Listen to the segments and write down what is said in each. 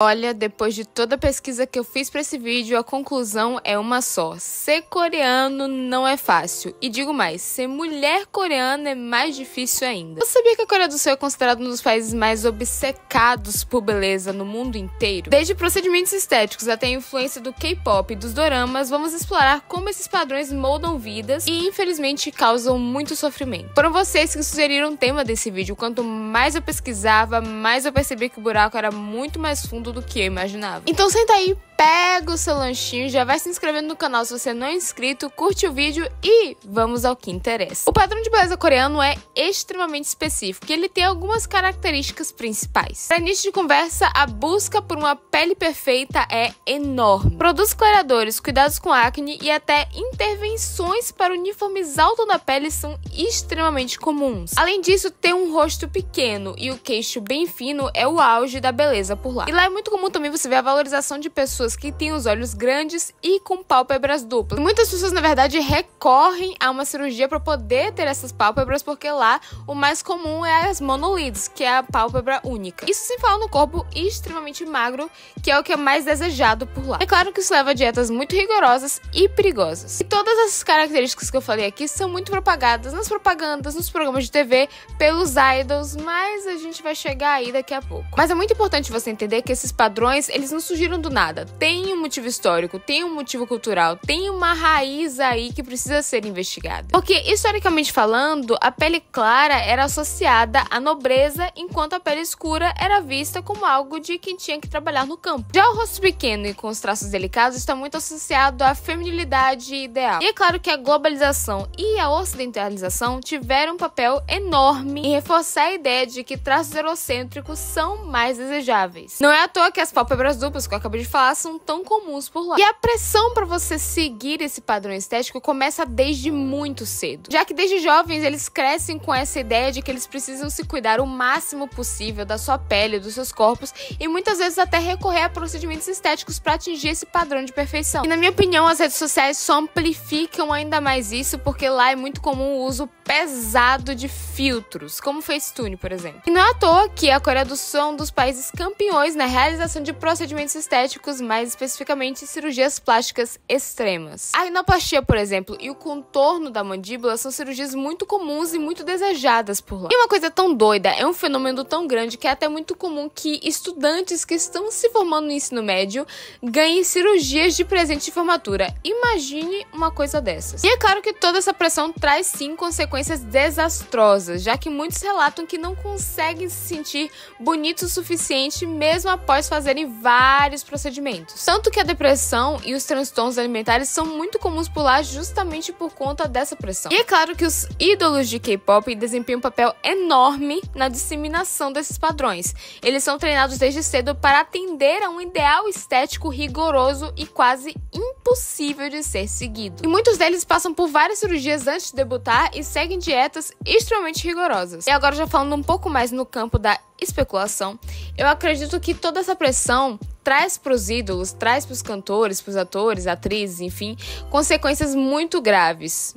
Olha, depois de toda a pesquisa que eu fiz pra esse vídeo, a conclusão é uma só. Ser coreano não é fácil. E digo mais, ser mulher coreana é mais difícil ainda. Você sabia que a Coreia do Sul é considerada um dos países mais obcecados por beleza no mundo inteiro? Desde procedimentos estéticos até a influência do K-pop e dos doramas, vamos explorar como esses padrões moldam vidas e, infelizmente, causam muito sofrimento. Foram vocês que sugeriram o tema desse vídeo. Quanto mais eu pesquisava, mais eu percebi que o buraco era muito mais fundo do que eu imaginava. Então senta aí, pega o seu lanchinho, já vai se inscrevendo no canal se você não é inscrito, curte o vídeo e vamos ao que interessa. O padrão de beleza coreano é extremamente específico e ele tem algumas características principais. Para início de conversa, a busca por uma pele perfeita é enorme. Produtos clareadores, cuidados com acne e até intervenções para uniformizar o tom da pele são extremamente comuns. Além disso, ter um rosto pequeno e o queixo bem fino é o auge da beleza por lá. E lá é muito comum também você ver a valorização de pessoas que têm os olhos grandes e com pálpebras duplas. Muitas pessoas, na verdade, recorrem a uma cirurgia para poder ter essas pálpebras, porque lá o mais comum é as monolids, que é a pálpebra única. Isso sem falar no corpo extremamente magro, que é o que é mais desejado por lá. É claro que isso leva a dietas muito rigorosas e perigosas. E todas essas características que eu falei aqui são muito propagadas nas propagandas, nos programas de TV, pelos idols, mas a gente vai chegar aí daqui a pouco. Mas é muito importante você entender que esses padrões, eles não surgiram do nada. Tem um motivo histórico, tem um motivo cultural, tem uma raiz aí que precisa ser investigada. Porque, historicamente falando, a pele clara era associada à nobreza, enquanto a pele escura era vista como algo de quem tinha que trabalhar no campo. Já o rosto pequeno e com os traços delicados está muito associado à feminilidade ideal. E é claro que a globalização e a ocidentalização tiveram um papel enorme em reforçar a ideia de que traços eurocêntricos são mais desejáveis. Não é à toa que as pálpebras duplas, que eu acabei de falar, são tão comuns por lá. E a pressão para você seguir esse padrão estético começa desde muito cedo, já que desde jovens eles crescem com essa ideia de que eles precisam se cuidar o máximo possível da sua pele, dos seus corpos e muitas vezes até recorrer a procedimentos estéticos para atingir esse padrão de perfeição. E na minha opinião, as redes sociais só amplificam ainda mais isso, porque lá é muito comum o uso pesado de filtros, como o Facetune, por exemplo. E não é à toa que a Coreia do Sul é um dos países campeões na realização de procedimentos estéticos, mais especificamente cirurgias plásticas extremas. A rinoplastia, por exemplo, e o contorno da mandíbula são cirurgias muito comuns e muito desejadas por lá. E uma coisa tão doida, é um fenômeno tão grande que é até muito comum que estudantes que estão se formando no ensino médio ganhem cirurgias de presente de formatura. Imagine uma coisa dessas. E é claro que toda essa pressão traz sim consequências desastrosas, já que muitos relatam que não conseguem se sentir bonitos o suficiente mesmo após fazerem vários procedimentos. Tanto que a depressão e os transtornos alimentares são muito comuns por lá justamente por conta dessa pressão. E é claro que os ídolos de K-pop desempenham um papel enorme na disseminação desses padrões. Eles são treinados desde cedo para atender a um ideal estético rigoroso e quase impossível de ser seguido. E muitos deles passam por várias cirurgias antes de debutar e seguem dietas extremamente rigorosas. E agora, já falando um pouco mais no campo da especulação, eu acredito que toda essa pressão traz para os ídolos, traz para os cantores, para os atores, atrizes, enfim, consequências muito graves,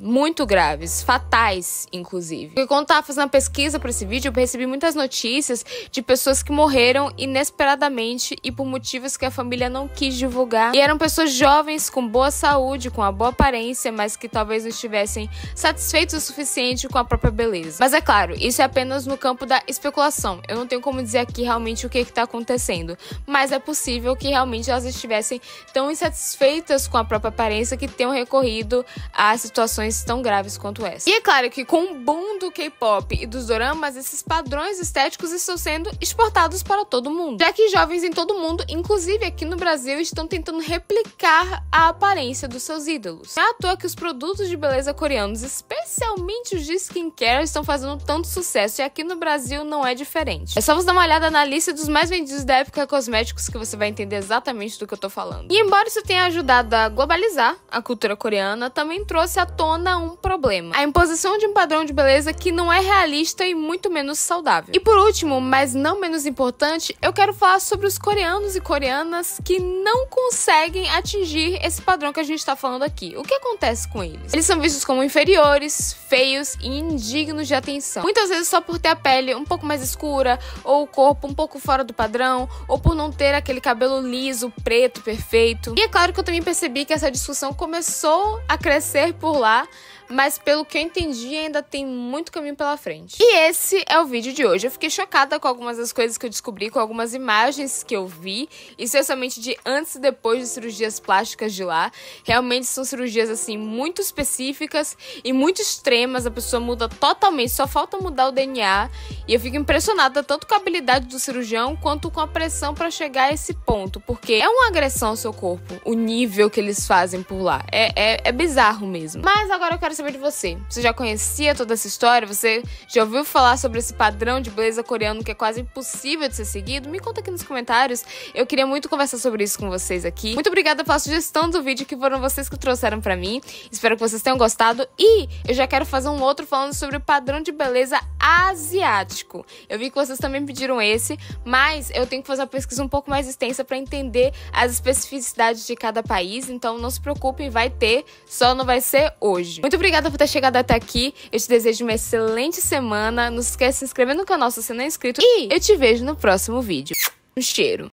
fatais, inclusive. Porque quando eu tava fazendo a pesquisa para esse vídeo, eu recebi muitas notícias de pessoas que morreram inesperadamente e por motivos que a família não quis divulgar. E eram pessoas jovens, com boa saúde, com uma boa aparência, mas que talvez não estivessem satisfeitos o suficiente com a própria beleza. Mas é claro, isso é apenas no campo da especulação. Eu não tenho como dizer aqui realmente o que está acontecendo, mas é possível que realmente elas estivessem tão insatisfeitas com a própria aparência que tenham recorrido a situações tão graves quanto essa. E é claro que com o boom do K-pop e dos doramas, esses padrões estéticos estão sendo exportados para todo mundo, já que jovens em todo mundo, inclusive aqui no Brasil, estão tentando replicar a aparência dos seus ídolos. Não é à toa que os produtos de beleza coreanos, especialmente os de skincare, estão fazendo tanto sucesso, e aqui no Brasil não é diferente. É só você dar uma olhada na lista dos mais vendidos da Época Cosméticos que você vai entender exatamente do que eu tô falando. E embora isso tenha ajudado a globalizar a cultura coreana, também trouxe à tona um problema: a imposição de um padrão de beleza que não é realista e muito menos saudável. E por último, mas não menos importante, eu quero falar sobre os coreanos e coreanas que não conseguem atingir esse padrão que a gente tá falando aqui. O que acontece com eles? Eles são vistos como inferiores, feios e indignos de atenção. Muitas vezes só por ter a pele um pouco mais escura, ou o corpo um pouco fora do padrão, ou por não ter aquele cabelo liso, preto, perfeito. E é claro que eu também percebi que essa discussão começou a crescer por lá, mas pelo que eu entendi, ainda tem muito caminho pela frente. E esse é o vídeo de hoje. Eu fiquei chocada com algumas das coisas que eu descobri, com algumas imagens que eu vi, especialmente de antes e depois de cirurgias plásticas de lá. Realmente são cirurgias, assim, muito específicas e muito extremas. A pessoa muda totalmente, só falta mudar o DNA. E eu fico impressionada tanto com a habilidade do cirurgião, quanto com a pressão pra chegar a esse ponto. Porque é uma agressão ao seu corpo, o nível que eles fazem por lá. É bizarro mesmo. Mas agora eu quero saber de você. Você já conhecia toda essa história? Você já ouviu falar sobre esse padrão de beleza coreano que é quase impossível de ser seguido? Me conta aqui nos comentários. Eu queria muito conversar sobre isso com vocês aqui. Muito obrigada pela sugestão do vídeo, que foram vocês que trouxeram pra mim. Espero que vocês tenham gostado. E eu já quero fazer um outro falando sobre o padrão de beleza asiático. Eu vi que vocês também pediram esse, mas eu tenho que fazer uma pesquisa um pouco mais extensa pra entender as especificidades de cada país. Então não se preocupem, vai ter, só não vai ser hoje. Muito obrigada por ter chegado até aqui. Eu te desejo uma excelente semana. Não se esqueça de se inscrever no canal se você não é inscrito. E eu te vejo no próximo vídeo. Um cheiro!